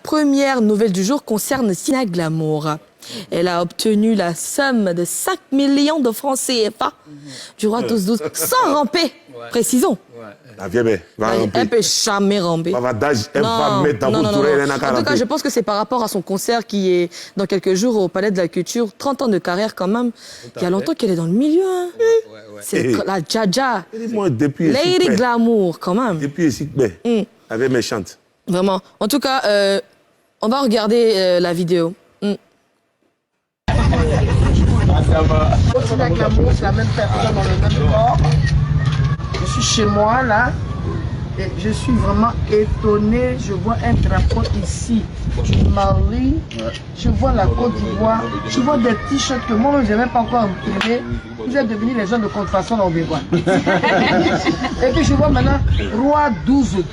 première nouvelle du jour concerne Tina Glamour. Elle a obtenu la somme de 5 millions de francs CFA du roi 12-12 sans ramper, précisons. La vieille va ramper. Elle peut jamais ramper. Elle va mettre dans votre oreille. En tout cas, je pense que c'est par rapport à son concert qui est dans quelques jours au Palais de la Culture. 30 ans de carrière quand même. Il y a longtemps qu'elle est dans le milieu. Hein. C'est la Jaja. Lady Glamour quand même. Depuis ici, elle est méchante. Vraiment. En tout cas, on va regarder la vidéo. Tina Glamour, c'est la même personne dans le même corps. Je suis chez moi là et je suis vraiment étonnée. Je vois un drapeau ici du Mali. Je vois la Côte d'Ivoire. Je vois des t-shirts que moi-même je n'ai même pas encore imprimés. Vous êtes devenus les gens de contrefaçon dans le Bégois. Et puis je vois maintenant Roi 12-12.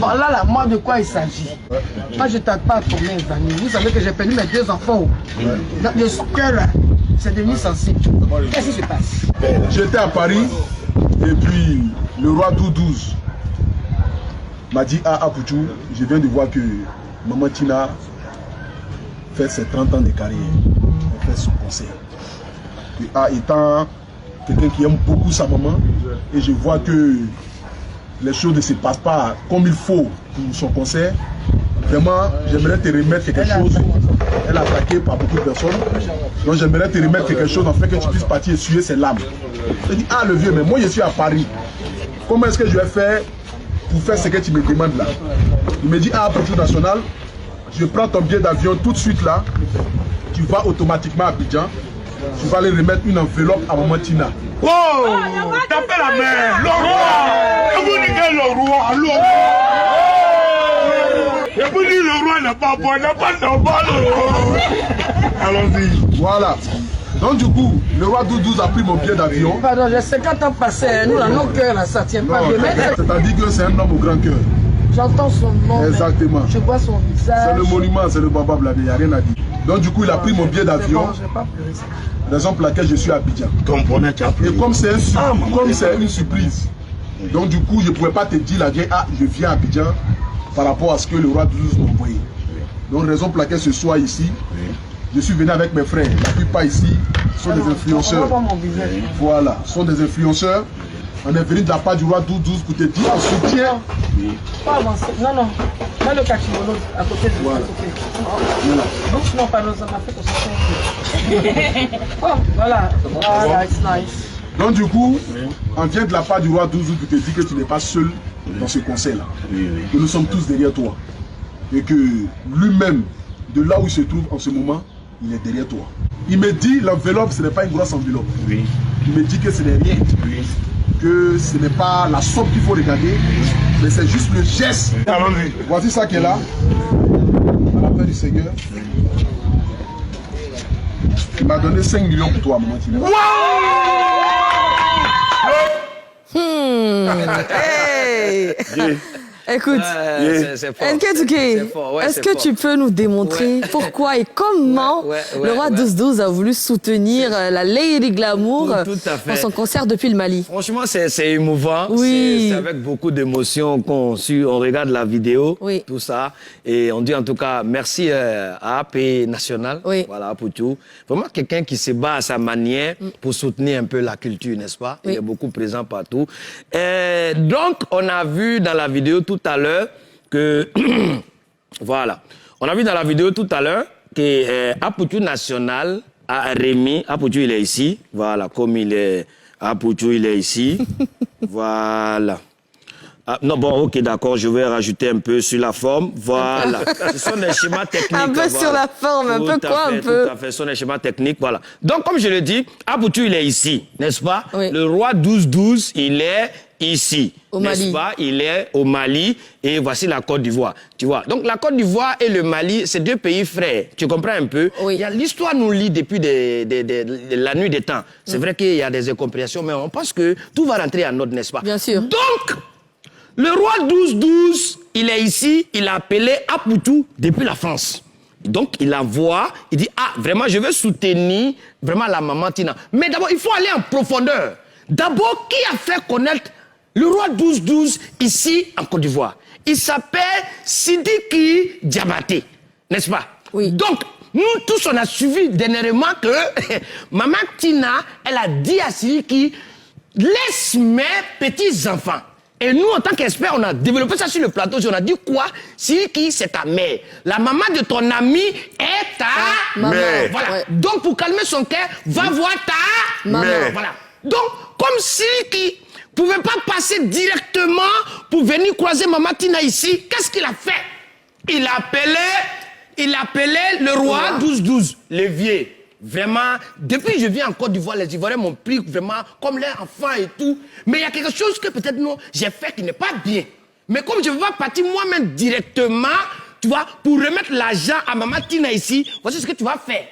Bon là, moi de quoi il s'agit? Moi je ne tarde pas à tourner les amis. Vous savez que j'ai perdu mes 2 enfants. Donc le cœur là, c'est devenu sensible. Qu'est-ce qui se passe? J'étais à Paris et puis le roi 12-12 m'a dit à Poutou, je viens de voir que Maman Tina fait ses 30 ans de carrière. Elle fait son concert. Et étant quelqu'un qui aime beaucoup sa maman, et je vois que les choses ne se passent pas comme il faut pour son concert, vraiment, j'aimerais te remettre quelque chose. Elle est attaquée par beaucoup de personnes. Donc j'aimerais te remettre quelque chose afin que tu puisses partir essuyer ses larmes. Je dis, ah le vieux, mais moi je suis à Paris. Comment est-ce que je vais faire pour faire ce que tu me demandes là? Il me dit, ah, Poutou National, je prends ton billet d'avion tout de suite là. Tu vas automatiquement à Abidjan. Tu vas aller remettre une enveloppe à Maman Tina. Oh, tapez la main, le roi. Vous dites le roi, le roi. Et vous dites le roi n'est pas bon, n'est pas normal. Allons-y. Voilà. Donc du coup, le roi 12-12 a pris mon billet d'avion. Pardon, j'ai 50 ans passés, nous là, nos cœurs là, ça tient pas de mettre. C'est-à-dire que c'est un homme au grand cœur. J'entends son nom. Exactement. Je vois son visage. C'est le monument, c'est le Baba Bladé, il n'y a rien à dire. Donc du coup, il a pris mon billet d'avion. Raison pour laquelle je suis à Abidjan. Et comme c'est une surprise, donc du coup, je ne pouvais pas te dire la vieille, ah, je viens à Abidjan par rapport à ce que le roi 12 m'a envoyé. Donc raison pour laquelle ce soir ici, je suis venu avec mes frères. La plupart ici sont des influenceurs. Voilà, sont des influenceurs. On est venu de la part du roi 12 pour te dire en soutien. Pas avancer. Non, non. Moi, le kachimono à côté de voilà. Donc, sinon, pas nous, ça m'a fait que ça. Oh, voilà. Voilà, it's nice. Donc, du coup, on vient de la part du roi 12 pour te dire que tu n'es pas seul dans ce conseil-là. Que nous sommes tous derrière toi. Et que lui-même, de là où il se trouve en ce moment, il est derrière toi. Il me dit l'enveloppe, ce n'est pas une grosse enveloppe. Il me dit que ce n'est rien. Que ce n'est pas la somme qu'il faut regarder, mais c'est juste le geste. Voici ça qui est là. À la paix du Seigneur. Il m'a donné 5 millions pour toi, Maman Tina. Hey. Écoute, est-ce que tu peux nous démontrer pourquoi et comment le roi 12-12 a voulu soutenir la Lady Glamour dans son concert depuis le Mali? Franchement, c'est émouvant. Oui. C'est avec beaucoup d'émotion qu'on regarde la vidéo, tout ça. Et on dit en tout cas merci à AP National, voilà, pour tout. Vraiment quelqu'un qui se bat à sa manière pour soutenir un peu la culture, n'est-ce pas? Il est beaucoup présent partout. Et donc, on a vu dans la vidéo tout à l'heure que voilà, on a vu dans la vidéo tout à l'heure que Poutou National a remis, Poutou il est ici, voilà, comme il est, Poutou il est ici, voilà. Ah, non, bon, ok, d'accord, je vais rajouter un peu sur la forme, voilà. Ce sont des schémas techniques. Un peu sur la forme, un peu quoi, un peu. Tout à fait, ce sont des schémas techniques, voilà. Donc, comme je le dis, Poutou il est ici, n'est-ce pas? Le roi 12-12, il est ici, n'est-ce pas? Il est au Mali et voici la Côte d'Ivoire, tu vois. Donc la Côte d'Ivoire et le Mali, c'est 2 pays frères, tu comprends un peu? L'histoire nous lie depuis la nuit des temps. C'est vrai qu'il y a des incompréhensions, mais on pense que tout va rentrer en ordre, n'est-ce pas? Bien sûr. Donc, le roi 12-12, il est ici, il a appelé Poutou depuis la France. Donc, il envoie, il dit, ah, vraiment, je veux soutenir vraiment la maman Tina. Mais d'abord, il faut aller en profondeur. D'abord, qui a fait connaître le roi 12-12 ici en Côte d'Ivoire? il s'appelle Sidiki Diabaté, n'est-ce pas? Oui. Donc, nous tous, on a suivi dernièrement que Maman Tina, elle a dit à Sidiki, laisse mes petits-enfants. Et nous, en tant qu'experts, on a développé ça sur le plateau. On a dit quoi? Sidiki, c'est ta mère. La maman de ton ami est ta mère. Voilà. Ouais. Donc, pour calmer son cœur, va voir ta mère. Voilà. Donc, comme Sidiki ne pouvait pas passer directement pour venir croiser Maman Tina ici, qu'est-ce qu'il a fait? Il appelait le roi 12-12, l'évier. Vraiment, depuis que je viens en Côte d'Ivoire, les Ivoiriens m'ont pris vraiment comme leurs enfants et tout. Mais il y a quelque chose que peut-être non, j'ai fait qui n'est pas bien. Mais comme je ne veux pas partir moi-même directement, tu vois, pour remettre l'argent à Maman Tina ici, voici ce que tu vas faire.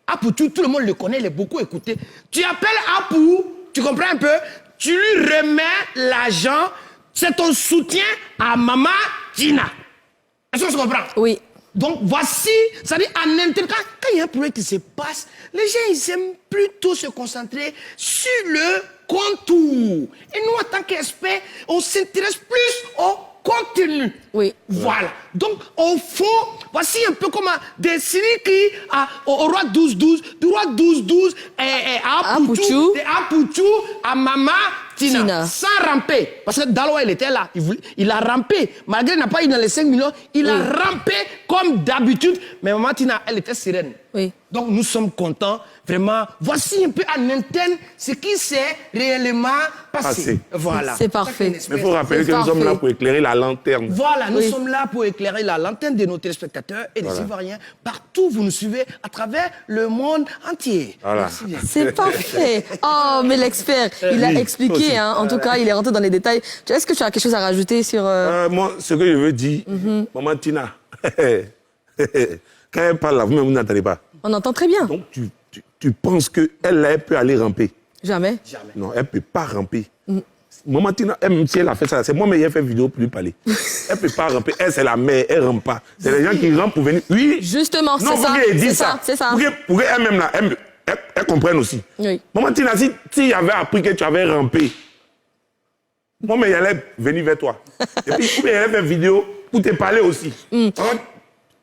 Apou, tout le monde le connaît, il est beaucoup écouté. Tu appelles Apou, tu comprends un peu? Tu lui remets l'argent, c'est ton soutien à Maman Tina. Est-ce que tu comprends? Oui. Donc voici, c'est-à-dire en interne, quand il y a un problème qui se passe, les gens ils aiment plutôt se concentrer sur le contour. Et nous, en tant qu'experts, on s'intéresse plus au contenu. Oui. Voilà. Donc, au fond, voici un peu comme des Sidiki au roi 12-12, du roi 12-12 à Apouchou, à Maman Tina. Sans ramper. Parce que Daloa, il était là. Il a rampé. Malgré qu'il n'a pas eu dans les 5 millions, il a rampé comme d'habitude. Mais Maman Tina, elle était sereine. Oui. Donc, nous sommes contents. Vraiment, voici un peu en interne ce qui s'est réellement passé. Voilà. C'est parfait. Mais il faut rappeler que nous sommes là pour éclairer la lanterne. Voilà, nous sommes là pour éclairer la lanterne de nos téléspectateurs et des Ivoiriens. Partout, vous nous suivez à travers le monde entier. Voilà. C'est parfait. Oh, mais l'expert, il a expliqué, hein. En tout cas, il est rentré dans les détails. Est-ce que tu as quelque chose à rajouter sur... Moi, ce que je veux dire, Maman Tina, quand elle parle là, vous-même, vous n'entendez pas. On entend très bien. Donc, tu penses qu'elle peut aller ramper? Jamais. Non, elle ne peut pas ramper. Maman Tina, même si elle a fait ça, c'est moi, mais elle fait vidéo pour lui parler. Elle ne peut pas ramper. Elle, c'est la mère, elle ne rampe pas. C'est les gens qui rampent pour venir. Oui. Justement, c'est ça. C'est ça. Pour qu'elle-même, là, elle comprenne aussi. Oui. Maman Tina, si avait appris que tu avais rampé, moi, mais elle allait venir vers toi. Et puis, elle allait faire vidéo pour te parler aussi.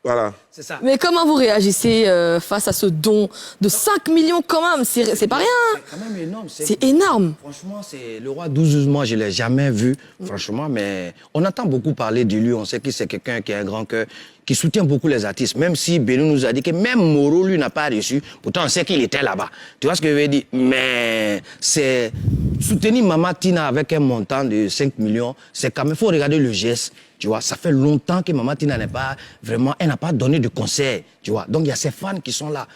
Voilà. C'est ça. Mais comment vous réagissez face à ce don de 5 millions quand même? C'est pas rien. C'est quand même énorme. C'est énorme. Franchement, c'est le roi 12-12, moi, je ne l'ai jamais vu, franchement, mais on entend beaucoup parler de lui. On sait que c'est quelqu'un qui a un grand cœur, qui soutient beaucoup les artistes. Même si Belou nous a dit que même Moro, lui, n'a pas reçu. Pourtant, on sait qu'il était là-bas. Tu vois ce que je veux dire? Mais c'est soutenir Maman Tina avec un montant de 5 millions, c'est quand même, il faut regarder le geste. Tu vois, ça fait longtemps que Maman Tina n'est pas vraiment, elle n'a pas donné de concert, tu vois. Donc, il y a ces fans qui sont là.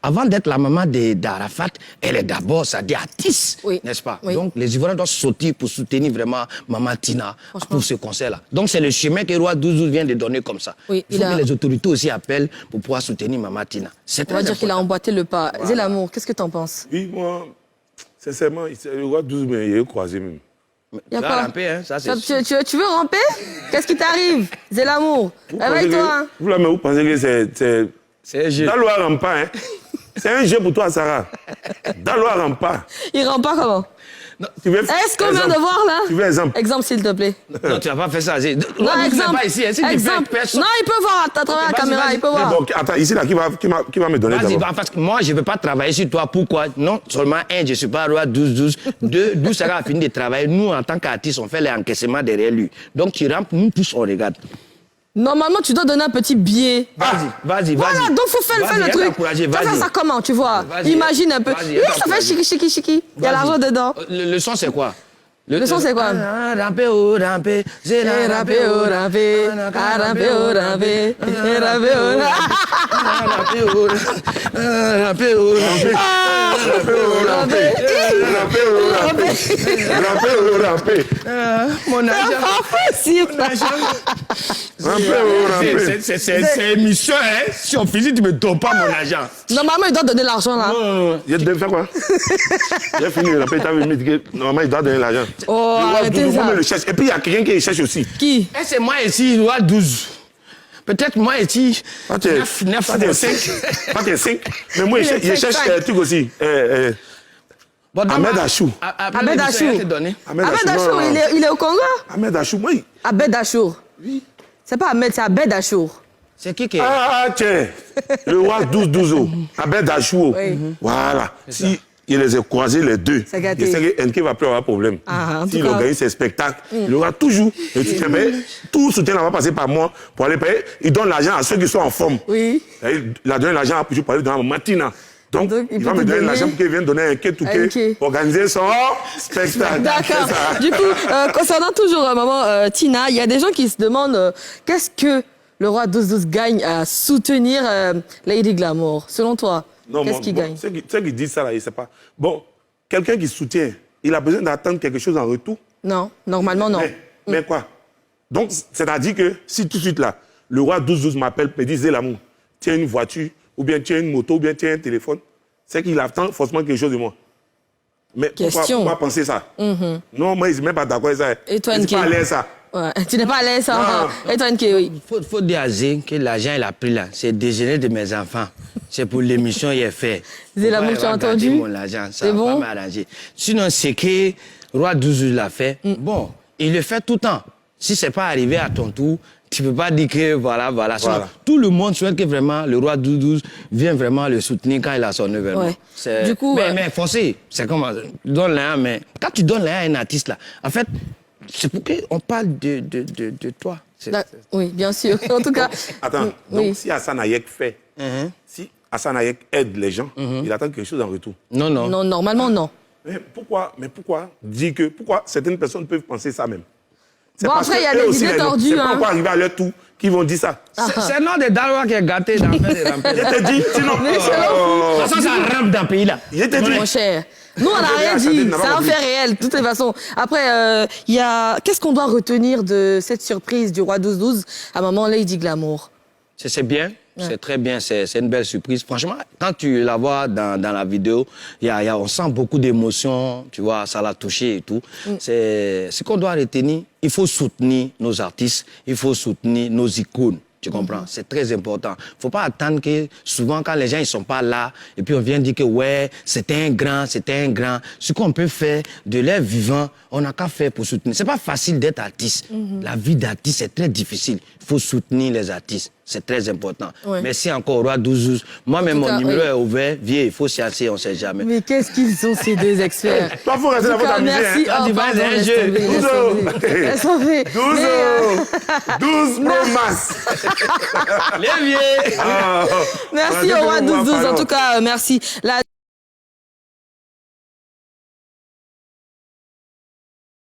Avant d'être la maman d'Arafat, elle est d'abord, ça dit artiste, n'est-ce pas? Oui. Donc, les Ivoiriens doivent sauter pour soutenir vraiment Maman Tina pour ce concert-là. Donc, c'est le chemin que Roi 12 vient de donner comme ça. Oui, il faut que les autorités aussi appellent pour pouvoir soutenir Maman Tina. On va dire qu'il a emboîté le pas. Voilà. Zélamour, qu'est-ce que tu en penses? Oui, moi, sincèrement, le Roi 12, mais il est croisé même. Y a quoi? Ramper, hein, ça, tu veux ramper? Qu'est-ce qui t'arrive? Zélamour, réveille-toi. Vous pensez que c'est un jeu? Daloa rampe pas, hein? C'est un jeu pour toi, Sarah. Daloa rampe pas. Il rampe pas comment? Est-ce qu'on vient de voir là? Tu veux exemple? Exemple, s'il te plaît. Non, tu vas pas faire ça. Non, exemple. Pas ici, hein. Si exemple. Non, il peut voir à travers la caméra, il peut voir. Donc, attends, ici, là, qui va me donner d'abord? Parce que moi, je ne veux pas travailler sur toi. Pourquoi? Non, seulement, un, je ne suis pas roi 12-12. Deux, d'où Sarah a fini de travailler. Nous, en tant qu'artistes, on fait les encaissements derrière lui. Donc, tu rampes, nous tous, on regarde. Normalement, tu dois donner un petit billet. Vas-y. Voilà, donc il faut faire le truc. Tu vas faire ça comment, tu vois? Imagine un peu. Oui, ça fait chiki. Il y a l'argent dedans. Le son, c'est quoi? Le son, c'est quoi? Ramper, j'ai rampé, mon c'est émission, hein? Si on faisait, tu me donnes pas mon argent. Normalement, il doit donner l'argent, là. Il doit faire quoi? Il a fini, normalement, il doit donner l'argent. Oh, arrêtez ça. Et puis, il y a quelqu'un qui cherche aussi. Qui? C'est moi ici, il doit 12. Peut-être moi ici, 9, 5. Pas 5. Mais moi, il cherche un truc aussi. Ahmed Achou. Ahmed Achou, il est au Congo? Ahmed Achou, oui. Ahmed Achou. Oui. C'est pas Ahmed, c'est Abed Achour. C'est qui est... Ah, tiens. Le roi 12-12. Abed Achour. Oui. Voilà. Si il les a croisés les deux, c'est gâté. Je sais que NK va plus avoir problème. S'il organise ses spectacles, il aura toujours. Et tu sais, tout soutien va passer par moi pour aller payer. Il donne l'argent à ceux qui sont en forme. Oui. Il a donné l'argent à Pouchou pour aller donner à Matina. Donc il va me donner l'argent pour qu'il vienne donner un quai organiser son spectacle. D'accord. Du coup, concernant toujours maman Tina, il y a des gens qui se demandent qu'est-ce que le roi 12-12 gagne à soutenir Lady Glamour. Selon toi, qu'est-ce qu'il gagne? Ceux qui disent ça, là, ils ne savent pas. Bon, quelqu'un qui soutient, il a besoin d'attendre quelque chose en retour? Non, normalement non. Mais quoi? Donc, c'est-à-dire que si tout de suite là, le roi 12-12 m'appelle, me dit Zélamou, tiens une voiture, ou bien tiens une moto, ou bien tiens un téléphone, c'est qu'il attend forcément quelque chose de moi. Mais pourquoi penser ça? Non, moi, je ne suis même pas d'accord avec ça. Et toi, je ne suis pas à l'aise ça. Ouais. Tu n'es pas à l'aise, hein? Et toi, oui. Il faut dire à Zé que l'argent, il a pris là. C'est le déjeuner de mes enfants. C'est pour l'émission qu'il a fait. Zélamou, tu as entendu? C'est bon? Pas m'arranger. Sinon, c'est que Roi 12 l'a fait. Bon, il le fait tout le temps. Si ce n'est pas arrivé à ton tour, tu ne peux pas dire que voilà. Sinon, tout le monde souhaite que vraiment le Roi 12 vienne vraiment le soutenir quand il a son événement. Ouais. Du coup, mais forcé, c'est comme tu donnes l'argent, mais quand tu donnes l'argent à un artiste là, en fait, c'est pour qu'on parle de toi. Oui, bien sûr. En tout cas. Attends, donc si Hassan Hayek fait, si Hassan Hayek aide les gens, il attend quelque chose en retour. Non. Non, normalement non. Mais pourquoi dire que pourquoi certaines personnes peuvent penser ça même? Bon, après, il y a des idées tordues. C'est pas encore arrivé à leur tour qu'ils vont dire ça. C'est le nom de Darwa qui est gâté dans le fait de remplir. Je te dis, sinon. De toute façon, ça rampe dans le pays là. Je te dis. Mon cher. Nous, on n'a rien dit. C'est un fait réel, de toute façon. Après, qu'est-ce qu'on doit retenir de cette surprise du roi 12-12 à maman Lady Glamour? C'est bien. C'est très bien, c'est une belle surprise. Franchement, quand tu la vois dans la vidéo, on sent beaucoup d'émotions, tu vois, ça l'a touché et tout. C'est ce qu'on doit retenir. Il faut soutenir nos artistes, il faut soutenir nos icônes. Tu comprends? C'est très important. Il ne faut pas attendre que souvent, quand les gens ne sont pas là, et puis on vient dire que ouais, c'était un grand. Ce qu'on peut faire de l'air vivant, on n'a qu'à faire pour soutenir. Ce n'est pas facile d'être artiste. La vie d'artiste, c'est très difficile. Il faut soutenir les artistes. C'est très important. Ouais. Merci encore au roi 12-12. Moi-même, mon numéro est ouvert. Viens, il faut sciencer, on ne sait jamais. Mais qu'est-ce qu'ils sont, ces deux experts? Toi, il faut rester là-bas t'amuser. Merci. Hein. Oh, pardon, laisse tomber. 12 Bromas. Les vieux. Merci au roi 12-12. En tout cas, merci.